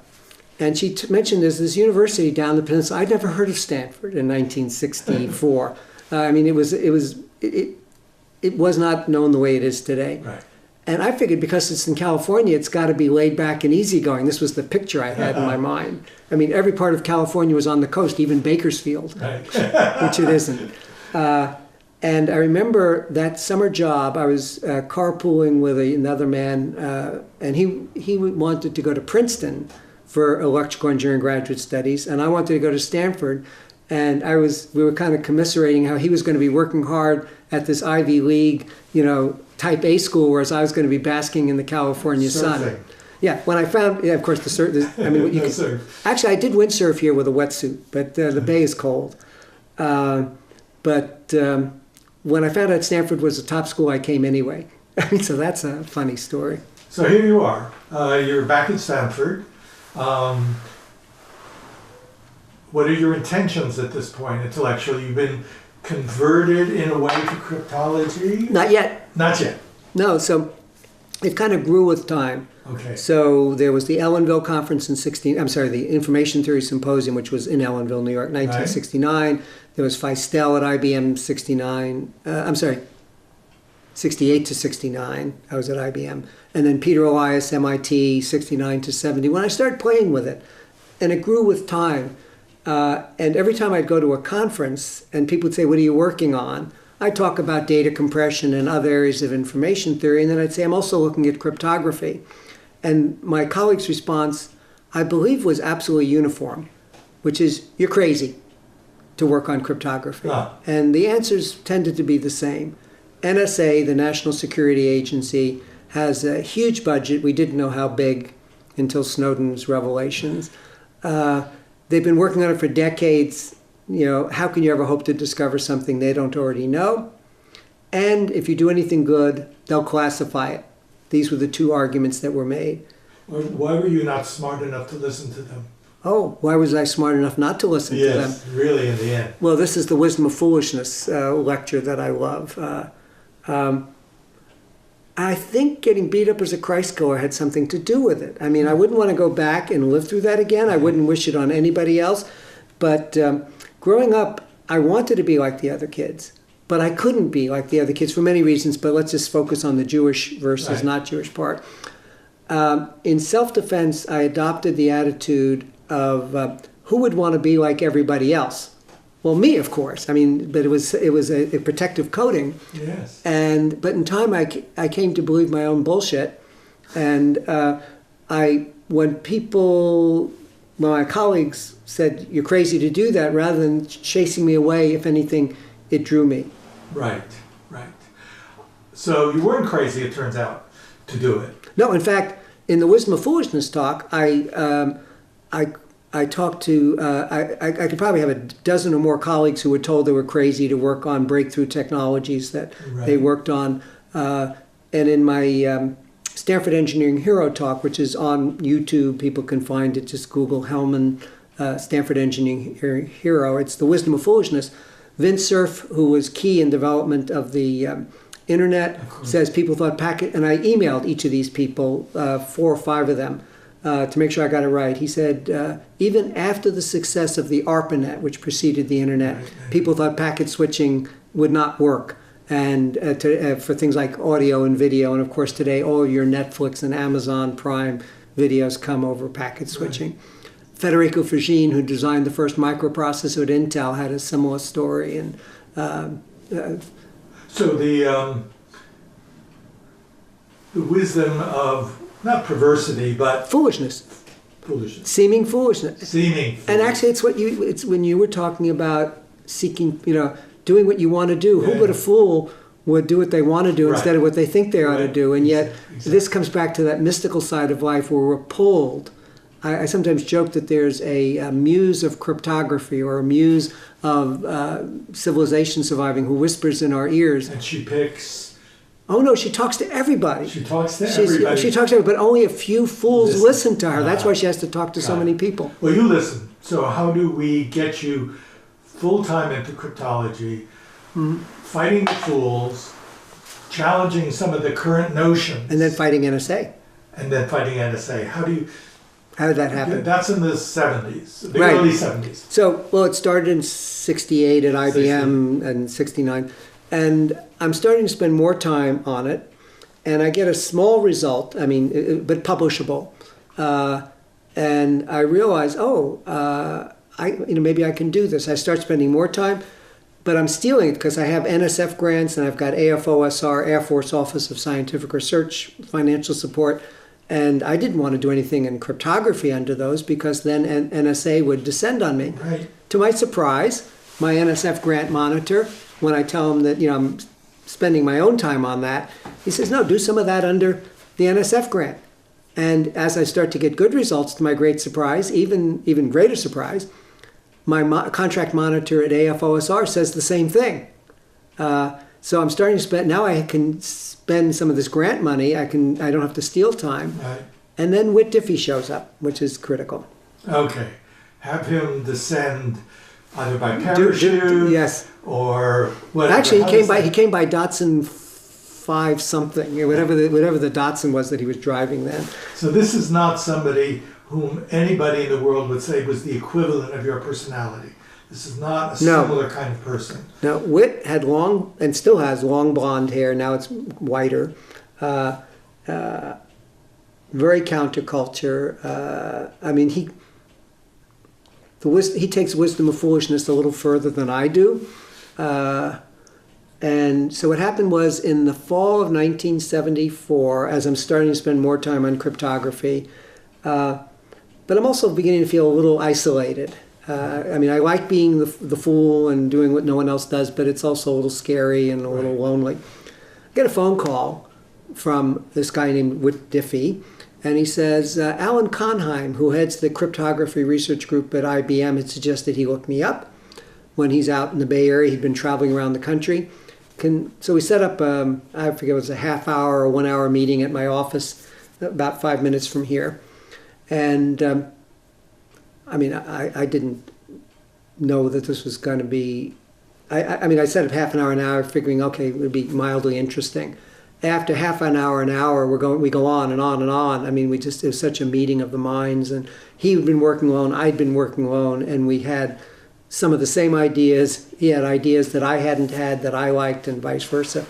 And she mentioned there's this university down the peninsula. I'd never heard of Stanford in 1964. I mean, it was not known the way it is today. Right. And I figured because it's in California, it's got to be laid back and easygoing. This was the picture I had in my mind. I mean, every part of California was on the coast, even Bakersfield, which it isn't. And I remember that summer job, I was carpooling with another man, and he wanted to go to Princeton for electrical engineering graduate studies, and I wanted to go to Stanford. And we were kind of commiserating how he was going to be working hard at this Ivy League, type A school, whereas I was going to be basking in the California sun. Yeah, when I found, of course, actually, I did windsurf here with a wetsuit, but the bay is cold. But when I found out Stanford was the top school, I came anyway. I mean, so that's a funny story. So here you are. You're back at Stanford. What are your intentions at this point intellectually? You've been converted in a way to cryptology? Not yet. Not yet. No, so it kind of grew with time. Okay. So there was the Ellenville conference the Information Theory Symposium, which was in Ellenville, New York, 1969. Right. There was Feistel at IBM 68 to 69. I was at IBM. And then Peter Elias, MIT, 69 to 70. When I started playing with it, and it grew with time, and every time I'd go to a conference and people would say, what are you working on? I'd talk about data compression and other areas of information theory, and then I'd say, I'm also looking at cryptography. And my colleague's response, I believe, was absolutely uniform, which is, you're crazy to work on cryptography. And the answers tended to be the same. NSA, the National Security Agency, has a huge budget. We didn't know how big until Snowden's revelations. They've been working on it for decades. How can you ever hope to discover something they don't already know? And if you do anything good, they'll classify it. These were the two arguments that were made. Why were you not smart enough to listen to them? Oh, why was I smart enough not to listen to them? Yes, really, in the end. Well, this is the Wisdom of Foolishness lecture that I love. I think getting beat up as a Christ-goer had something to do with it. I mean, I wouldn't want to go back and live through that again. I wouldn't wish it on anybody else. But growing up, I wanted to be like the other kids. But I couldn't be like the other kids for many reasons, but let's just focus on the Jewish versus not Jewish part. In self-defense, I adopted the attitude of who would want to be like everybody else? Well, me, of course. I mean, but it was a protective coating. Yes. But in time, I came to believe my own bullshit. And when my colleagues said, you're crazy to do that, rather than chasing me away, if anything, it drew me. Right. So you weren't crazy, it turns out, to do it. No, in fact, in the Wisdom of Foolishness talk, I talked to, I could probably have a dozen or more colleagues who were told they were crazy to work on breakthrough technologies that they worked on. And in my Stanford Engineering Hero talk, which is on YouTube, people can find it, just Google Hellman, Stanford Engineering Hero. It's the Wisdom of Foolishness. Vince Cerf, who was key in development of the internet, says people thought and I emailed each of these people, 4 or 5 of them, to make sure I got it right. He said, even after the success of the ARPANET, which preceded the internet, people thought packet switching would not work. And for things like audio and video, and of course today all your Netflix and Amazon Prime videos come over packet switching. Federico Fujin, who designed the first microprocessor at Intel, had a similar story. And so the wisdom of not perversity, but foolishness, seeming foolishness. And actually, it's when you were talking about seeking, doing what you want to do. Who but a fool would do what they want to do instead of what they think they ought to do? And yet, this comes back to that mystical side of life where we're pulled. I sometimes joke that there's a muse of cryptography or a muse of civilization surviving who whispers in our ears. And she picks. Oh no, she talks to everybody. She talks to everybody. She talks to everybody, but only a few fools listen to her. That's why she has to talk to so many people. Well, you listen. So how do we get you full-time into cryptology, fighting the fools, challenging some of the current notions. And then fighting NSA. How did that happen? That's in the 70s, the early 70s. So, it started in 68 at IBM and 69. And I'm starting to spend more time on it. And I get a small result, but publishable. And I realize, maybe I can do this. I start spending more time, but I'm stealing it because I have NSF grants and I've got AFOSR, Air Force Office of Scientific Research, financial support. And I didn't want to do anything in cryptography under those because then NSA would descend on me. Right. To my surprise, my NSF grant monitor, when I tell him that I'm spending my own time on that, he says, no, do some of that under the NSF grant. And as I start to get good results, to my great surprise, even greater surprise, my contract monitor at AFOSR says the same thing. So I'm starting to spend, now I can spend some of this grant money, I don't have to steal time. Right. And then Whit Diffie shows up, which is critical. Okay. Have him descend either by parachute yes. or whatever. Actually, he came by Datsun 5 something, whatever the Datsun was that he was driving then. So this is not somebody whom anybody in the world would say was the equivalent of your personality. This is not a similar kind of person. No, Whit had long, and still has long blonde hair. Now it's whiter. Very counterculture. He takes wisdom of foolishness a little further than I do. And so what happened was in the fall of 1974, as I'm starting to spend more time on cryptography, but I'm also beginning to feel a little isolated. I like being the fool and doing what no one else does, but it's also a little scary and a little lonely. I get a phone call from this guy named Whit Diffie, and he says, Alan Conheim, who heads the cryptography research group at IBM, had suggested he look me up when he's out in the Bay Area. He'd been traveling around the country. So we set up, I forget, it was a half hour or 1 hour meeting at my office about 5 minutes from here. And I didn't know that this was going to be, I set up half an hour, figuring, okay, it would be mildly interesting. After half an hour, we go on and on and on. it was such a meeting of the minds, and he had been working alone, I'd been working alone, and we had some of the same ideas. He had ideas that I hadn't had that I liked, and vice versa.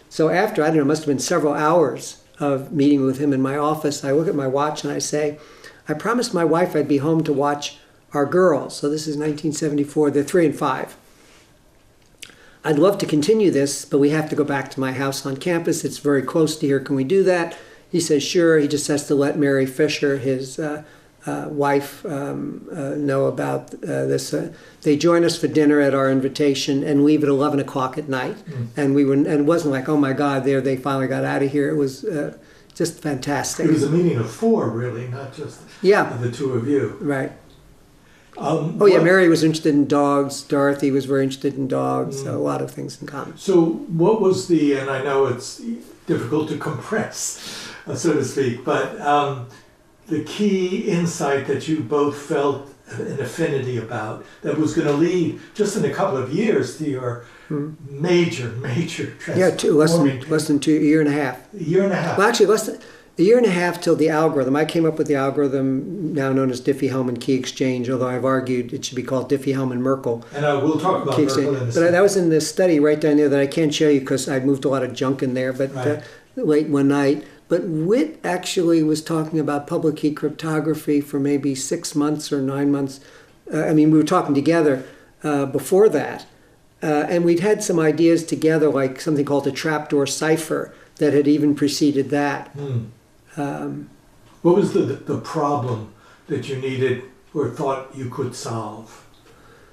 So after, it must have been several hours of meeting with him in my office, I look at my watch and I say, I promised my wife I'd be home to watch our girls. So this is 1974. They're 3 and 5. I'd love to continue this, but we have to go back to my house on campus. It's very close to here. Can we do that? He says, sure. He just has to let Mary Fisher, his wife, know about this. They join us for dinner at our invitation and leave at 11 o'clock at night. And it wasn't like, oh my God, they finally got out of here. It was just fantastic. It was a meeting of 4, really, not just the two of you. Right. Mary was interested in dogs. Dorothy was very interested in dogs. So a lot of things in common. So what was and I know it's difficult to compress, so to speak, but the key insight that you both felt an affinity about that was going to lead just in a couple of years to your major transformation. Less than 2, a year and a half. A year and a half. Well, actually, less than, a year and a half till the algorithm. I came up with the algorithm now known as Diffie-Hellman key exchange, although I've argued it should be called Diffie-Hellman Merkle. And we'll talk about Key Merkle exchange. in a But second. that was in this study right down there that I can't show you because I moved a lot of junk in there. But Right. late one night. But Witt actually was talking about public key cryptography for maybe 6 months or 9 months. We were talking together before that. And we'd had some ideas together, like something called a trapdoor cipher that had even preceded that. What was the problem that you needed or thought you could solve?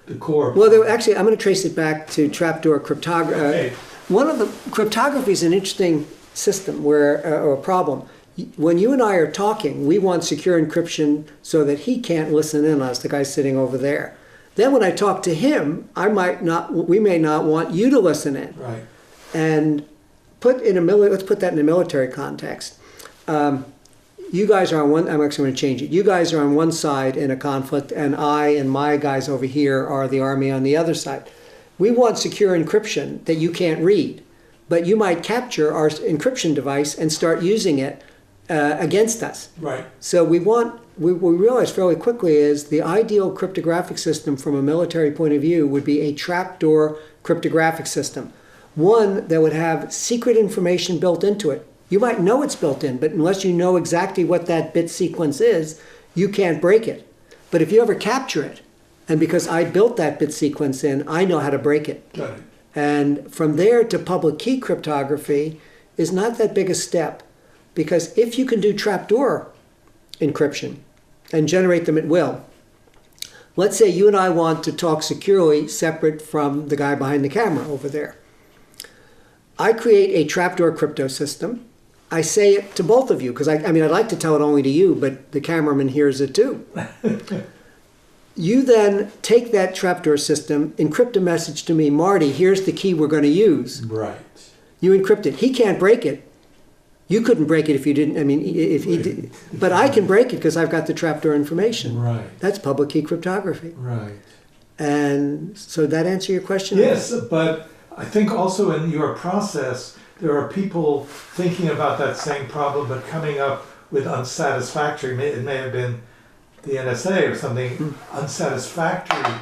The core. Well, actually, I'm going to trace it back to trapdoor cryptography. Okay. One of the cryptography is an interesting system or a problem. When you and I are talking, we want secure encryption so that he can't listen in on us, the guy sitting over there. Then when I talk to him, we may not want you to listen in. Right. And let's put that in a military context. You guys are on one, I'm actually going to change it. You guys are on one side in a conflict, and I and my guys over here are the army on the other side. We want secure encryption that you can't read, but you might capture our encryption device and start using it against us. Right. So we realized fairly quickly is the ideal cryptographic system from a military point of view would be a trapdoor cryptographic system. One that would have secret information built into it. You might know it's built in, but unless you know exactly what that bit sequence is, you can't break it. But if you ever capture it, and because I built that bit sequence in, I know how to break it. Got it. And from there to public key cryptography is not that big a step, because if you can do trapdoor encryption and generate them at will, let's say you and I want to talk securely separate from the guy behind the camera over there. I create a trapdoor crypto system. I say it to both of you, because I'd like to tell it only to you, but the cameraman hears it too. You then take that trapdoor system, encrypt a message to me, Marty, here's the key we're going to use. Right. You encrypt it. He can't break it. You couldn't break it if you didn't, if he did. But I can break it because I've got the trapdoor information. Right. That's public key cryptography. Right. And so that answer your question? Yes, but I think also in your process, there are people thinking about that same problem, but coming up with unsatisfactory, it may have been the NSA or something, unsatisfactory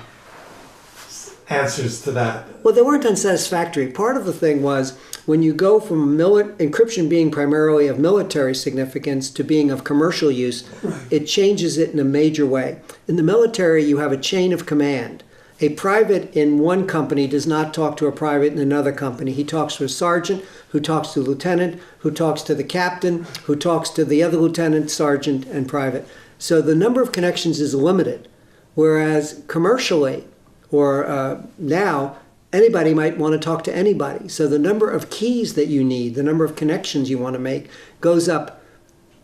answers to that. Well, they weren't unsatisfactory. Part of the thing was when you go from encryption being primarily of military significance to being of commercial use, Right. it changes it in a major way. In the military, you have a chain of command. A private in one company does not talk to a private in another company. He talks to a sergeant, who talks to a lieutenant, who talks to the captain, who talks to the other lieutenant, sergeant, and private. So the number of connections is limited. Whereas commercially, or now, anybody might want to talk to anybody. So the number of keys that you need, the number of connections you want to make, goes up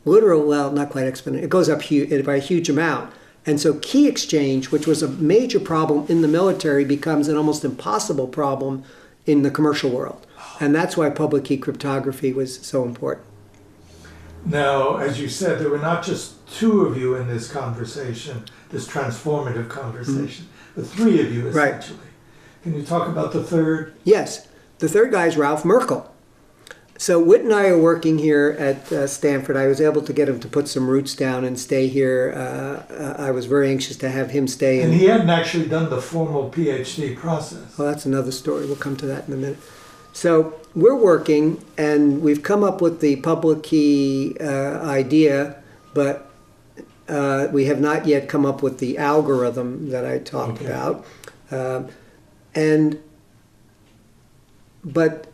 not quite exponentially, it goes up by a huge amount. And so key exchange, which was a major problem in the military, becomes an almost impossible problem in the commercial world. And that's why public key cryptography was so important. Now, as you said, there were not just two of you in this conversation, this transformative conversation, but three of you essentially. Right. Can you talk about the third? Yes. The third guy is Ralph Merkle. So Whit and I are working here at Stanford. I was able to get him to put some roots down and stay here. I was very anxious to have him stay. And he hadn't actually done the formal PhD process. Well, that's another story. We'll come to that in a minute. So we're working, and we've come up with the public key idea, but we have not yet come up with the algorithm that I talked about. But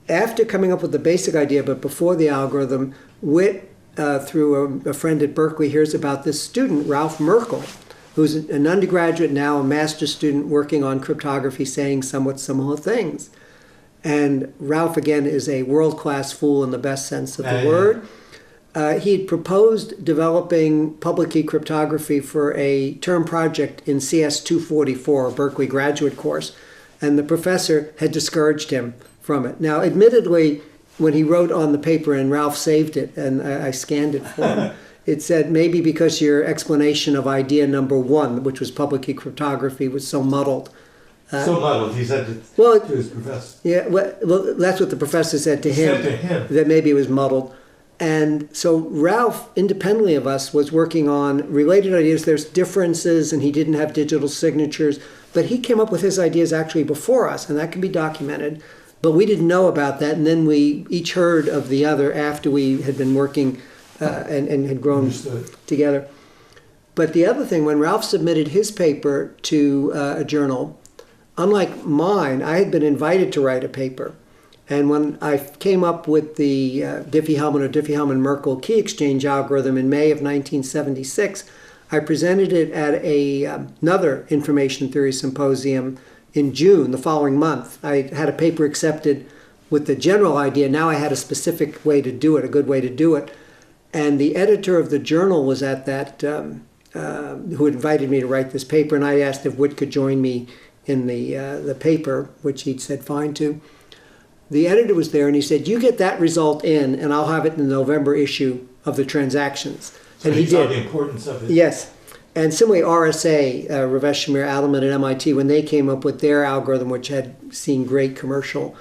after coming up with the basic idea, but before the algorithm, Whit, through a friend at Berkeley, hears about this student, Ralph Merkle, who's an undergraduate now, a master's student working on cryptography, saying somewhat similar things. And Ralph, again, is a world-class fool in the best sense of the word. He had proposed developing public key cryptography for a term project in CS 244, a Berkeley graduate course, and the professor had discouraged him from it. Now, admittedly, when he wrote on the paper, and Ralph saved it, and I scanned it for him, it said, maybe because your explanation of idea number one, which was public key cryptography, was so muddled. So muddled, he said to his professor. Yeah, well, that's what the professor said to him. Said to him. That maybe it was muddled. And so Ralph, independently of us, was working on related ideas. There's differences, and he didn't have digital signatures, but he came up with his ideas actually before us, and that can be documented. But we didn't know about that, and then we each heard of the other after we had been working and had grown together. But the other thing, when Ralph submitted his paper to a journal, unlike mine, I had been invited to write a paper. And when I came up with the Diffie-Hellman or Diffie-Hellman-Merkle key exchange algorithm in May of 1976, I presented it at another information theory symposium in June, the following month. I had a paper accepted with the general idea. Now I had a specific way to do it, a good way to do it. And the editor of the journal was at that, who invited me to write this paper, and I asked if Whit could join me in the paper, which he'd said fine to. The editor was there, and he said, "You get that result in, and I'll have it in the November issue of the Transactions." So and he saw did. The importance of it. Yes. And similarly, RSA, Ravesh Shamir Adelman at MIT, when they came up with their algorithm, which had seen great commercial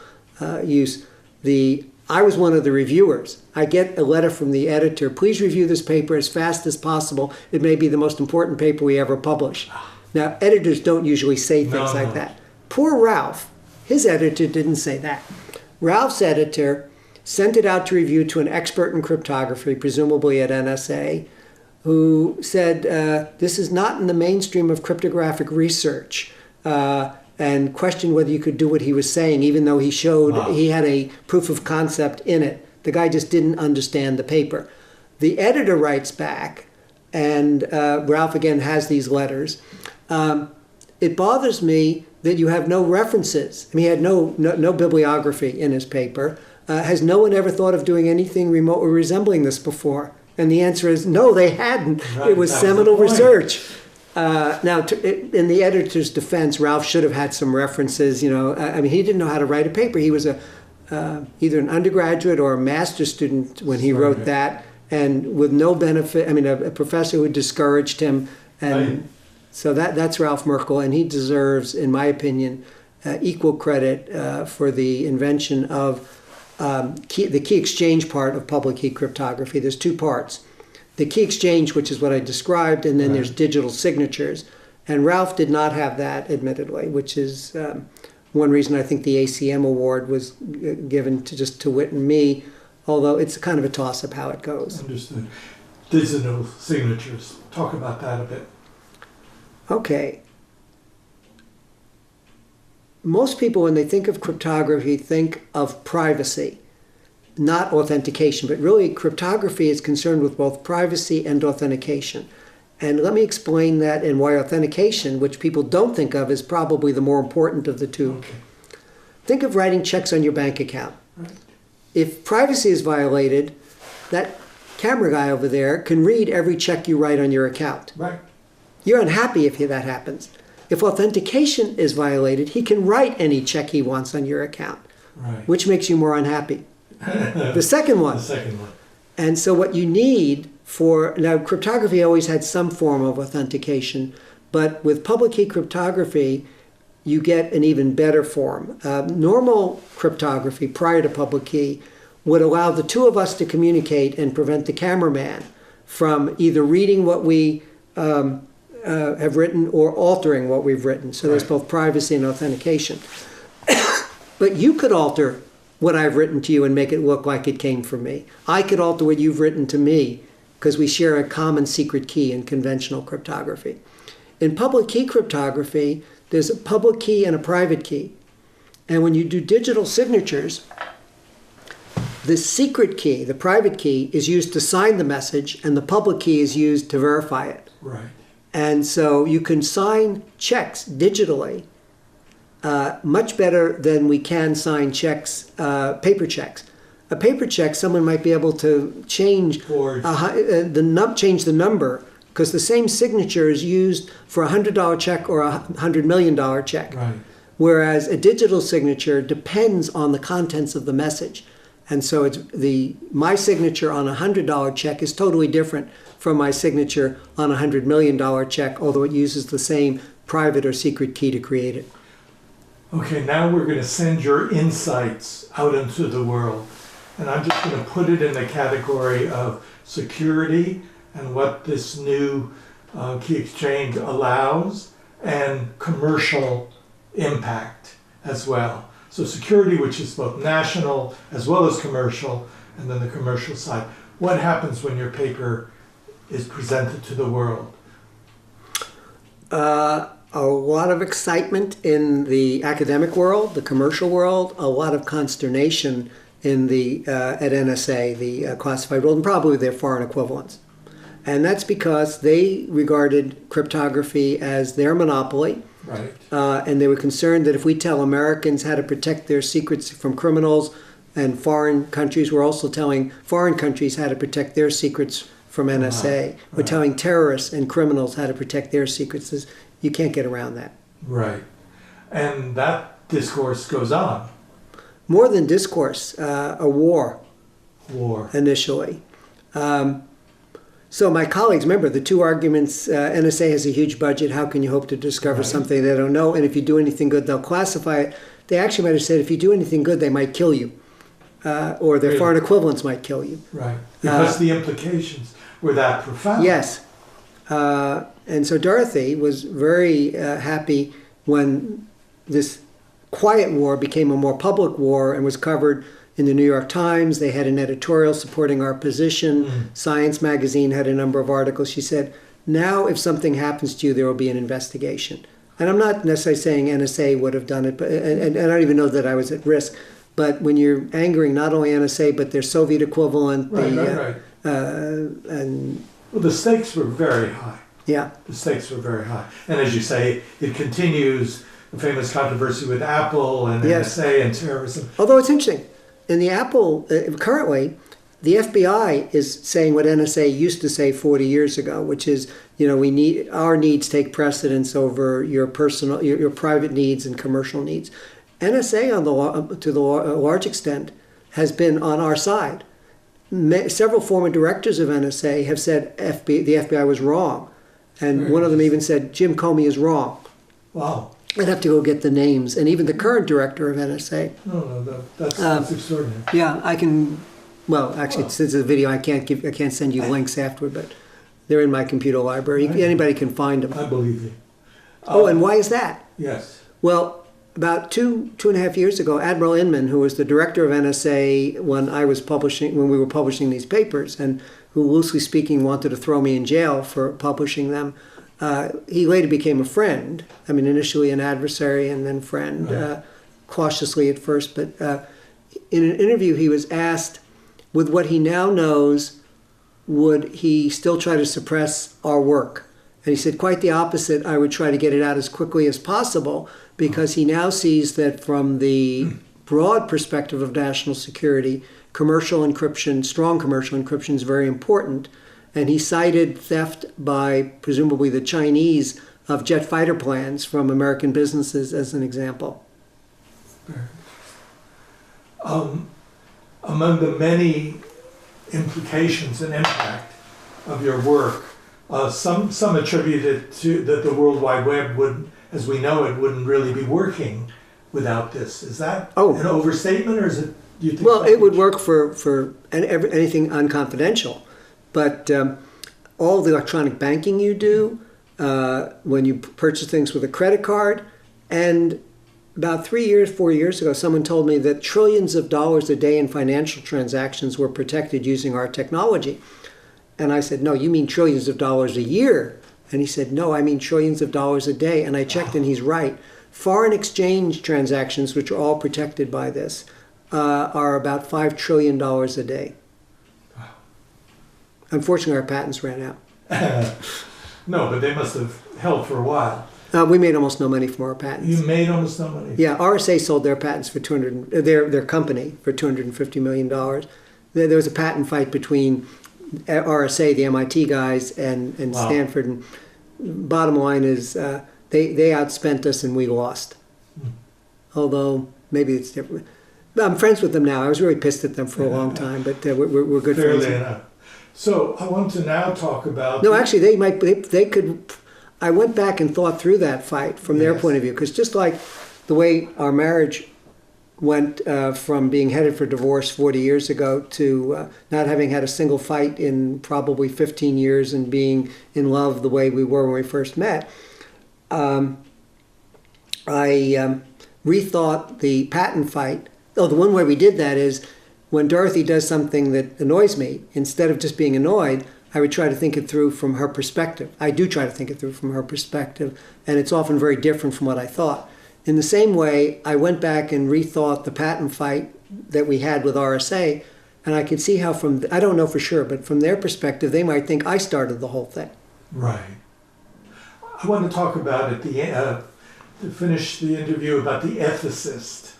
use, I was one of the reviewers. I get a letter from the editor, "Please review this paper as fast as possible. It may be the most important paper we ever publish." Now, editors don't usually say things like that. Poor Ralph, his editor didn't say that. Ralph's editor sent it out to review to an expert in cryptography, presumably at NSA, who said, this is not in the mainstream of cryptographic research, and questioned whether you could do what he was saying, even though he showed he had a proof of concept in it. The guy just didn't understand the paper. The editor writes back, and Ralph again has these letters. It bothers me that you have no references. I mean, he had no bibliography in his paper. Has no one ever thought of doing anything remotely resembling this before? And the answer is no, they hadn't. Right, it was seminal research. Now, in the editor's defense, Ralph should have had some references. I mean, he didn't know how to write a paper. He was either an undergraduate or a master's student when he wrote that, and with no benefit. I mean, a professor who discouraged him, and so that's Ralph Merkle, and he deserves, in my opinion, equal credit for the invention of the key exchange part of public key cryptography. There's two parts. The key exchange, which is what I described, and then there's digital signatures. And Ralph did not have that, admittedly, which is one reason I think the ACM Award was given to Whit and me, although it's kind of a toss-up how it goes. Understood. Digital signatures. Talk about that a bit. Okay. Most people, when they think of cryptography, think of privacy, not authentication. But really, cryptography is concerned with both privacy and authentication. And let me explain that and why authentication, which people don't think of, is probably the more important of the two. Okay. Think of writing checks on your bank account. Right. If privacy is violated, that camera guy over there can read every check you write on your account. Right. You're unhappy if that happens. If authentication is violated, he can write any check he wants on your account. Right. Which makes you more unhappy? The second one. The second one. And so what you need now cryptography always had some form of authentication, but with public key cryptography, you get an even better form. Normal cryptography prior to public key would allow the two of us to communicate and prevent the cameraman from either reading what we have written or altering what we've written. So there's both privacy and authentication. But you could alter what I've written to you and make it look like it came from me. I could alter what you've written to me because we share a common secret key in conventional cryptography. In public key cryptography, there's a public key and a private key. And when you do digital signatures, the secret key, the private key, is used to sign the message, and the public key is used to verify it. Right. And so you can sign checks digitally much better than we can sign checks, paper checks. A paper check, someone might be able to change change the number, because the same signature is used for a $100 check or a $100 million check. Right. Whereas a digital signature depends on the contents of the message. And so my signature on a $100 check is totally different from my signature on a $100 million check, although it uses the same private or secret key to create it. Okay. Okay, now we're going to send your insights out into the world. and I'm just going to put it in the category of security and what this new key exchange allows, and commercial impact as well. So security, which is both national as well as commercial, and then the commercial side. What happens when your paper is presented to the world? A lot of excitement in the academic world, the commercial world, a lot of consternation in the at NSA, the classified world, and probably their foreign equivalents. And that's because they regarded cryptography as their monopoly. Right. And they were concerned that if we tell Americans how to protect their secrets from criminals, and foreign countries were also telling foreign countries how to protect their secrets from NSA. We're telling terrorists and criminals how to protect their secrets. You can't get around that. Right. And that discourse goes on. More than discourse, a war. War. Initially. So my colleagues, remember the two arguments, NSA has a huge budget, how can you hope to discover something they don't know? And if you do anything good, they'll classify it. They actually might have said if you do anything good, they might kill you. Or their foreign equivalents might kill you. Right. Because the implications were that profound. Yes. And so Dorothy was very happy when this quiet war became a more public war and was covered in the New York Times. They had an editorial supporting our position. Science magazine had a number of articles. She said, now if something happens to you, there will be an investigation. And I'm not necessarily saying NSA would have done it, but, and I don't even know that I was at risk. But when you're angering not only NSA, but their Soviet equivalent, and well, the stakes were very high. Yeah. The stakes were very high. And as you say, it continues the famous controversy with Apple and NSA and terrorism. Although it's interesting, in the Apple, currently, the FBI is saying what NSA used to say 40 years ago, which is, our needs take precedence over your personal, your private needs and commercial needs. NSA, to the large extent, has been on our side. Several former directors of NSA have said the FBI was wrong. And one of them even said, Jim Comey is wrong. Wow. I'd have to go get the names. And even the current director of NSA. That's extraordinary. Yeah, I can, since it's a video, I can't send you links afterward, but they're in my computer library. Anybody can find them. I believe you. And why is that? Yes. Well, about two and a half years ago, Admiral Inman, who was the director of NSA when we were publishing these papers, and who, loosely speaking, wanted to throw me in jail for publishing them, he later became a friend. I mean, initially an adversary and then friend, cautiously at first. But in an interview, he was asked, with what he now knows, would he still try to suppress our work? And he said, quite the opposite. I would try to get it out as quickly as possible, because he now sees that from the broad perspective of national security, commercial encryption, strong commercial encryption is very important. And he cited theft by presumably the Chinese of jet fighter plans from American businesses as an example. Among the many implications and impact of your work, some attribute it to that the World Wide Web would, as we know it, wouldn't really be working without this. Is that an overstatement, or is it? Do you think it would work for anything unconfidential, but all the electronic banking you do, when you purchase things with a credit card, and about 4 years ago, someone told me that trillions of dollars a day in financial transactions were protected using our technology. And I said, no, you mean trillions of dollars a year? And he said, no, I mean trillions of dollars a day. And I checked, and he's right. Foreign exchange transactions, which are all protected by this, are about $5 trillion a day. Wow. Unfortunately, our patents ran out. No, but they must have held for a while. We made almost no money from our patents. You made almost no money? Yeah, RSA sold their patents for their company for $250 million. There was a patent fight between RSA, the MIT guys, and Wow. Stanford. And bottom line is they outspent us and we lost. Although maybe it's different. I'm friends with them now. I was really pissed at them for a long time, but we're good friends. Fairly enough. So I want to now talk about... No, actually, they could... I went back and thought through that fight from their point of view, because just like the way our marriage went from being headed for divorce 40 years ago to not having had a single fight in probably 15 years and being in love the way we were when we first met, I rethought the patent fight. Oh, the one way we did that is when Dorothy does something that annoys me, instead of just being annoyed, I would try to think it through from her perspective. I do try to think it through from her perspective, and it's often very different from what I thought. In the same way, I went back and rethought the patent fight that we had with RSA, and I could see how I don't know for sure, but from their perspective, they might think I started the whole thing. Right. I want to talk about at the end, to finish the interview, about the ethicist,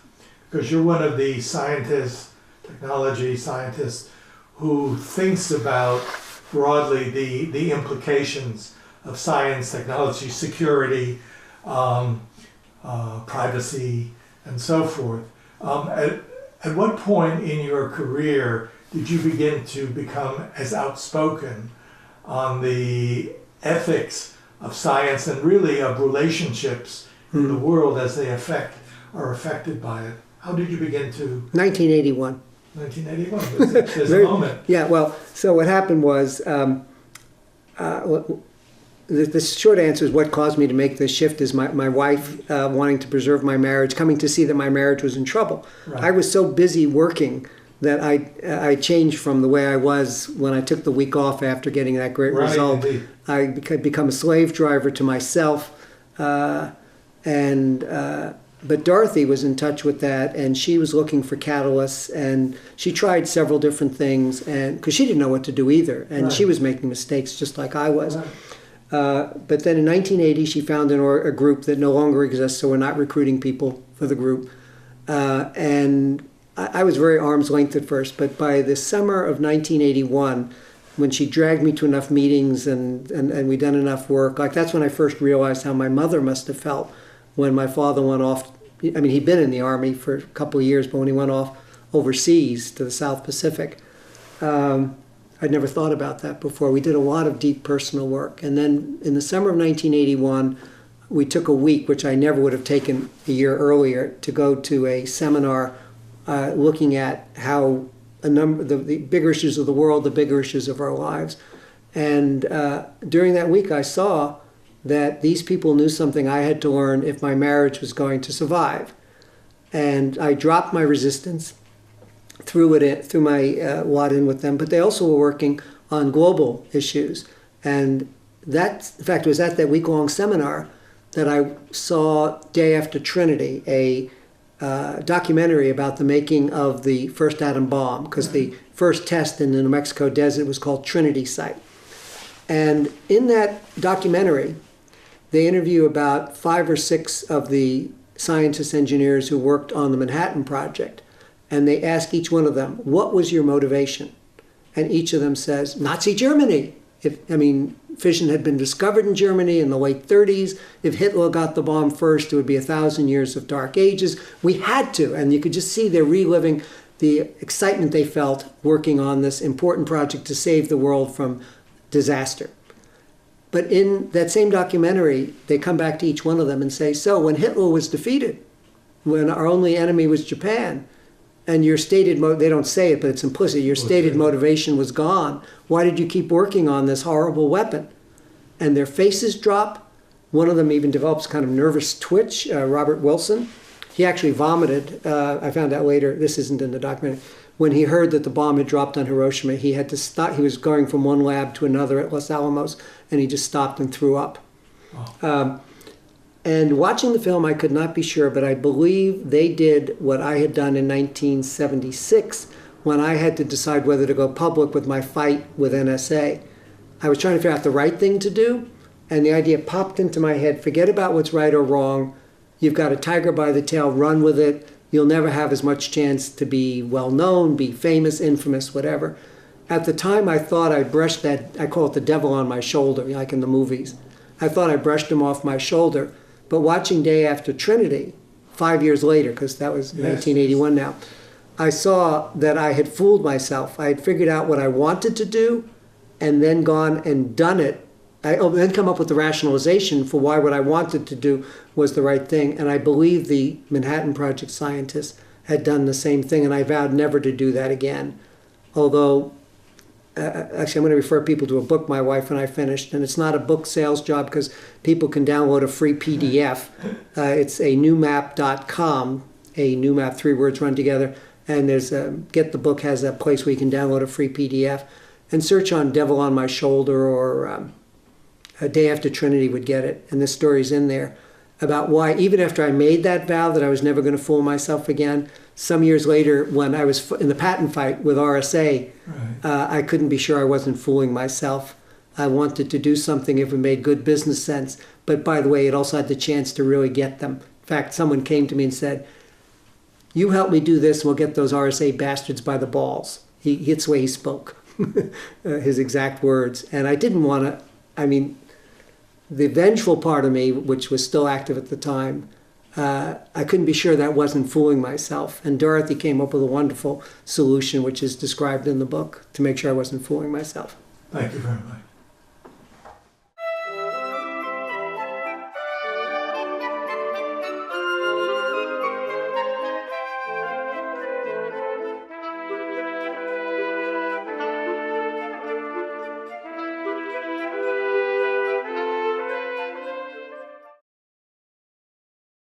because you're one of the scientists, technology scientists, who thinks about broadly the implications of science, technology, security, privacy, and so forth. At what point in your career did you begin to become as outspoken on the ethics of science and really of relationships in the world as they are affected by it? How did you begin to... 1981. 1981, there's a moment. Yeah, well, so what happened was, the short answer is what caused me to make this shift is my wife wanting to preserve my marriage, coming to see that my marriage was in trouble. Right. I was so busy working that I changed from the way I was when I took the week off after getting that great result. Indeed. I become a slave driver to myself, but Dorothy was in touch with that, and she was looking for catalysts, and she tried several different things, and because she didn't know what to do either, and she was making mistakes just like I was. Right. But then in 1980, she found a group that no longer exists, so we're not recruiting people for the group. And I was very arm's length at first, but by the summer of 1981, when she dragged me to enough meetings and we'd done enough work, like that's when I first realized how my mother must have felt when my father went off. I mean, he'd been in the Army for a couple of years, but when he went off overseas to the South Pacific, I'd never thought about that before. We did a lot of deep personal work. And then in the summer of 1981, we took a week, which I never would have taken a year earlier, to go to a seminar looking at how the bigger issues of the world, the bigger issues of our lives. And during that week, I saw that these people knew something I had to learn if my marriage was going to survive. And I dropped my resistance, threw my lot in with them, but they also were working on global issues. And that, in fact, it was at that week-long seminar that I saw Day After Trinity, a documentary about the making of the first atom bomb, because the first test in the New Mexico desert was called Trinity Site. And in that documentary, they interview about 5 or 6 of the scientists, engineers who worked on the Manhattan Project. And they ask each one of them, what was your motivation? And each of them says, Nazi Germany. Fission had been discovered in Germany in the late 30s. If Hitler got the bomb first, it would be 1,000 years of dark ages. We had to. And you could just see they're reliving the excitement they felt working on this important project to save the world from disaster. But in that same documentary, they come back to each one of them and say, so when Hitler was defeated, when our only enemy was Japan, and your stated, they don't say it, but it's implicit, your stated motivation was gone, why did you keep working on this horrible weapon? And their faces drop. One of them even develops kind of nervous twitch, Robert Wilson. He actually vomited, I found out later, this isn't in the documentary, when he heard that the bomb had dropped on Hiroshima. He had to stop, he was going from one lab to another at Los Alamos, and he just stopped and threw up. Oh. And watching the film, I could not be sure, but I believe they did what I had done in 1976 when I had to decide whether to go public with my fight with NSA. I was trying to figure out the right thing to do, and the idea popped into my head, forget about what's right or wrong. You've got a tiger by the tail, run with it. You'll never have as much chance to be well-known, be famous, infamous, whatever. At the time, I thought I brushed that, I call it the devil on my shoulder, like in the movies. I thought I brushed him off my shoulder. But watching Day After Trinity, 5 years later, because that was 1981 now, I saw that I had fooled myself. I had figured out what I wanted to do and then gone and done it. I then come up with the rationalization for why what I wanted to do was the right thing. And I believe the Manhattan Project scientists had done the same thing, and I vowed never to do that again. Although, actually, I'm going to refer people to a book my wife and I finished, and it's not a book sales job because people can download a free PDF. It's a newmap.com, a new map, 3 words run together, and there's Get the Book has a place where you can download a free PDF, and search on Devil on My Shoulder or A Day After Trinity would get it, and this story's in there about why, even after I made that vow that I was never going to fool myself again, some years later when I was in the patent fight with RSA, I couldn't be sure I wasn't fooling myself. I wanted to do something if it made good business sense, but by the way, it also had the chance to really get them. In fact, someone came to me and said, "You help me do this and we'll get those RSA bastards by the balls." It's the way he spoke, his exact words. And I didn't want to, the vengeful part of me, which was still active at the time, I couldn't be sure that wasn't fooling myself. And Dorothy came up with a wonderful solution, which is described in the book, to make sure I wasn't fooling myself. Thank you very much.